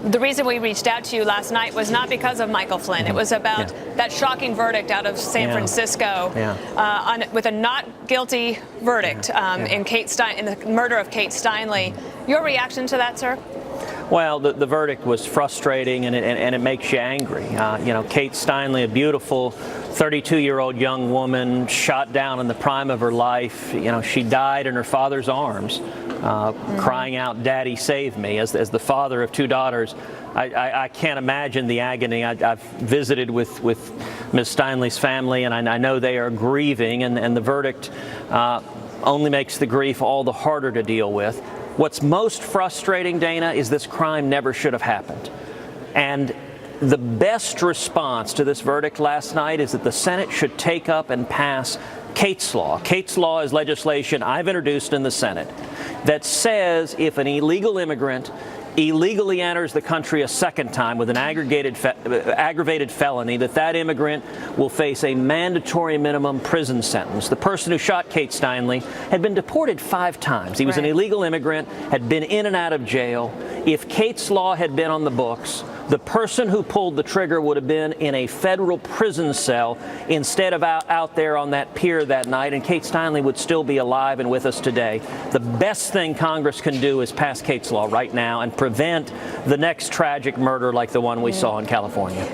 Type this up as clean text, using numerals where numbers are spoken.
The reason we reached out to you last night was not because of Michael Flynn. It was about that shocking verdict out of San Francisco with a not guilty verdict in the murder of Kate Steinle. Your reaction to that, sir? Well, the verdict was frustrating, and it makes you angry. Kate Steinle, a beautiful 32-year-old young woman, shot down in the prime of her life. She died in her father's arms, crying out, "Daddy, save me," as the father of two daughters. I can't imagine the agony. I've visited with Ms. Steinle's family, and I know they are grieving, and the verdict only makes the grief all the harder to deal with. What's most frustrating, Dana, is this crime never should have happened. And the best response to this verdict last night is that the Senate should take up and pass Kate's Law. Kate's Law is legislation I've introduced in the Senate that says if an illegal immigrant illegally enters the country a second time with an aggravated felony, that immigrant will face a mandatory minimum prison sentence. The person who shot Kate Steinle had been deported 5 times. He was an illegal immigrant, had been in and out of jail. If Kate's Law had been on the books, the person who pulled the trigger would have been in a federal prison cell instead of out there on that pier that night, and Kate Steinle would still be alive and with us today. The best thing Congress can do is pass Kate's Law right now and prevent the next tragic murder like the one we saw in California.